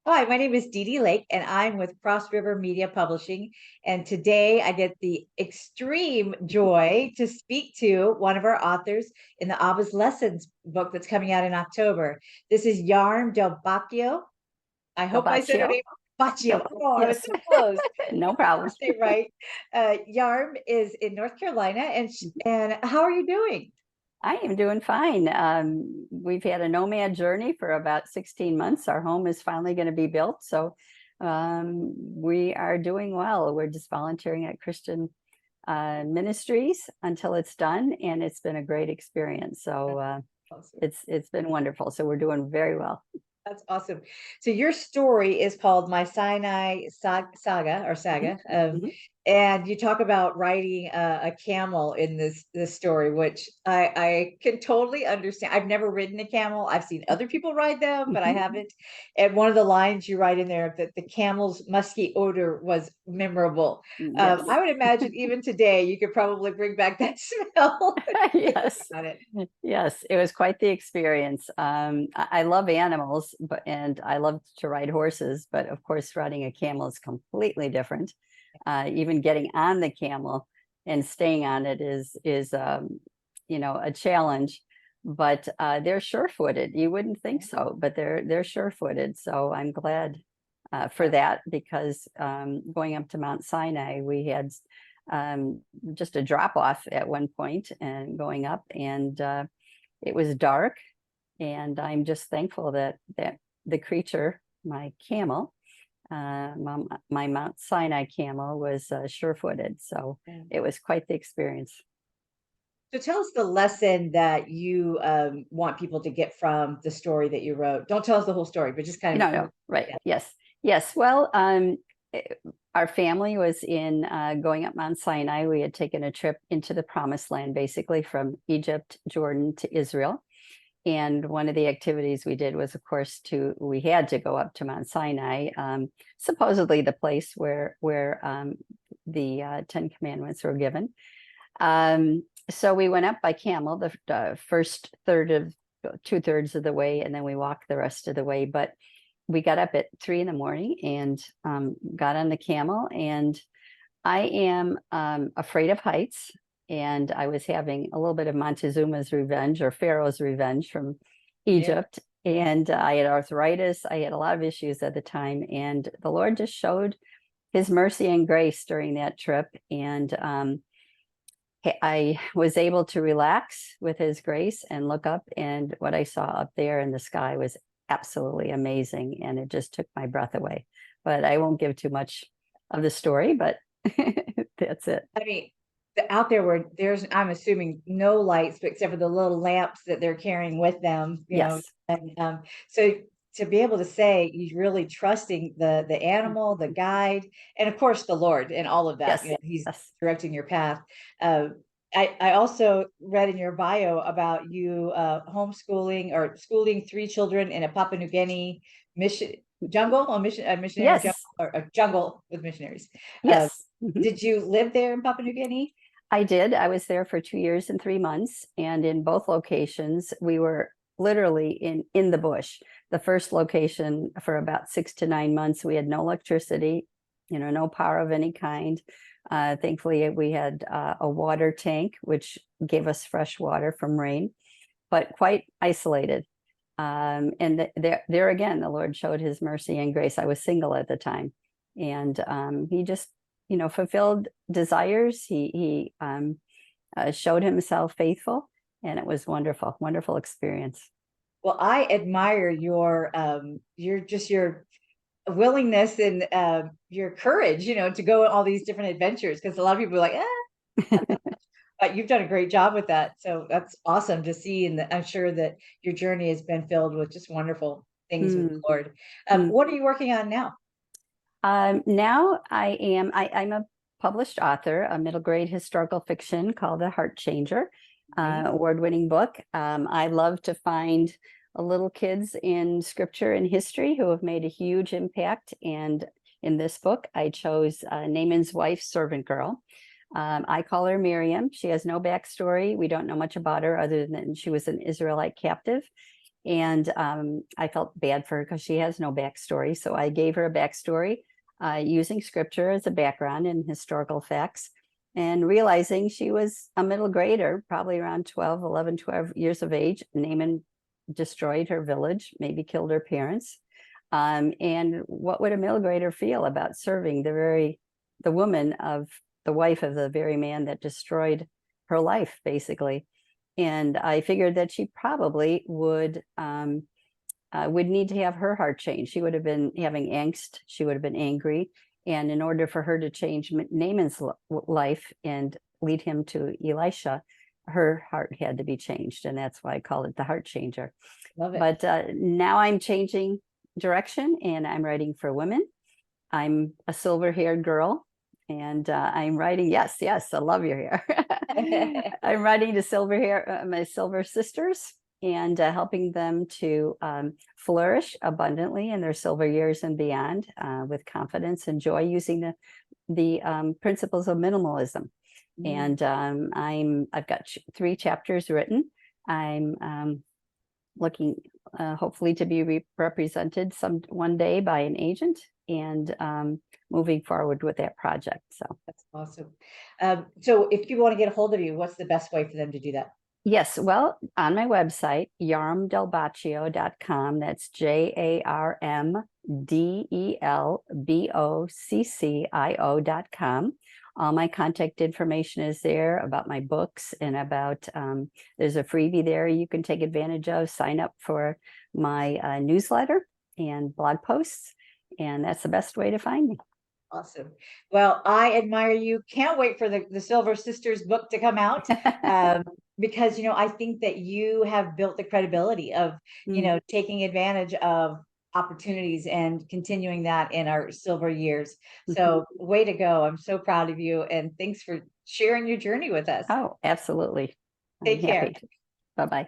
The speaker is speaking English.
Hi, my name is DeeDee Lake, and I'm with CrossRiver Media Publishing. And today I get the extreme joy to speak to one of our authors in the Abba's Lessons book that's coming out in October. This is Jarm Del Boccio. I Del hope I said her Boccio. name. Boccio. Del, Oh, I was yes, so close. no problem. Say right. Yarm is in North Carolina, and how are you doing? I am doing fine. We've had a nomad journey for about 16 months. Our home is finally going to be built. So we are doing well. We're just volunteering at Christian ministries until it's done. And it's been a great experience. So Awesome. it's been wonderful. So we're doing very well. That's awesome. So your story is called My Sinai Saga or Mhm, Saga, mhm. and you talk about riding a camel in this story, which I can totally understand. I've never ridden a camel. I've seen other people ride them, but I Mhm. haven't. And one of the lines you write in there that the camel's musky odor was memorable. Yes. I would imagine even today you could probably bring back that smell. Think Yes. about it. Yes, it was quite the experience. I love animals, and I love to ride horses, but of course, riding a camel is completely different. Even getting on the camel and staying on it is a challenge. But they're sure-footed. You wouldn't think so, but they're sure-footed. So I'm glad for that because going up to Mount Sinai, we had um, just a drop off at one point and going up, and it was dark. And I'm just thankful that the creature, my camel, my Mount Sinai camel, was sure-footed. So Yeah. it was quite the experience. So tell us the lesson that you want people to get from the story that you wrote. Don't tell us the whole story, but just kind No, of, no, right. yeah. Yes. Yes. Well, eh, our family was in going up Mount Sinai. We had taken a trip into the promised land, basically from Egypt, Jordan to Israel. And one of the activities we did was, of course, we had to go up to Mount Sinai, supposedly the place where the Ten Commandments were given. So we went up by camel the first third of 2/3 of the way, and then we walked the rest of the way. But we got up at 3 in the morning and got on the camel. And I am afraid of heights. And I was having a little bit of Montezuma's revenge or Pharaoh's revenge from Yeah. Egypt. And I had arthritis. I had a lot of issues at the time. And the Lord just showed his mercy and grace during that trip. And I was able to relax with his grace and look up. And what I saw up there in the sky was absolutely amazing. And it just took my breath away. But I won't give too much of the story, but that's it. I mean, out there where there's, I'm assuming no lights, but except for the little lamps that they're carrying with them, Yes. and so to be able to say you're really trusting the animal, the guide, and of course the Lord and all of that, Yes. He's Yes. directing your path. Uh, I also read in your bio about you homeschooling or schooling 3 children in a Papua New Guinea mission jungle, a missionary jungle, Yes. or a jungle with missionaries. Uh, Yes. Mhm. did you live there in Papua New Guinea? I did. I was there for 2 years and 3 months. And in both locations, we were literally in the bush. The first location for about 6 to 9 months, we had no electricity, no power of any kind. Thankfully, we had a water tank, which gave us fresh water from rain, but quite isolated. And there again, the Lord showed his mercy and grace. I was single at the time. And he just, fulfilled desires. He showed himself faithful, and it was wonderful, wonderful experience. Well, I admire your willingness and your courage, to go on all these different adventures. Because a lot of people are like, but you've done a great job with that. So that's awesome to see, and I'm sure that your journey has been filled with just wonderful things with the Mm, Lord. mm. What are you working on now? Now I'm a published author, a middle grade historical fiction called The Heart Changer, Nice. award-winning book. I love to find little kids in scripture and history who have made a huge impact. And in this book, I chose Naaman's wife's servant girl. I call her Miriam. She has no backstory. We don't know much about her other than she was an Israelite captive. And I felt bad for her because she has no backstory. So I gave her a backstory using scripture as a background and historical facts, and realizing she was a middle grader, probably around 12 years of age. Naaman destroyed her village, maybe killed her parents. And what would a middle grader feel about serving the woman of the wife of the very man that destroyed her life, basically? And I figured that she probably would need to have her heart changed. She would have been having angst. She would have been angry. And in order for her to change Naaman's life and lead him to Elisha, her heart had to be changed. And that's why I call it the heart changer. Love it. But now I'm changing direction and I'm writing for women. I'm a silver-haired girl, and I'm writing, yes, I love your hair. I'm writing to my silver sisters, and helping them to flourish abundantly in their silver years and beyond, with confidence and joy, using the principles of minimalism. And I've got 3 chapters written. I'm looking hopefully to be represented one day by an agent, and moving forward with that project. So that's awesome. So if you want to get a hold of you, what's the best way for them to do that? yes, well, on my website, jarmdelboccio.com, that's JARMDELBOCCIO.com. All my contact information is there about my books, and about there's a freebie there you can take advantage of. Sign up for my newsletter and blog posts, and that's the best way to find me. Awesome. Well, I admire you. Can't wait for the Silver Sisters book to come out. Because, I think that you have built the credibility of, taking advantage of opportunities and continuing that in our silver years. So way to go. I'm so proud of you. And thanks for sharing your journey with us. Oh, absolutely. Take care. Bye-bye.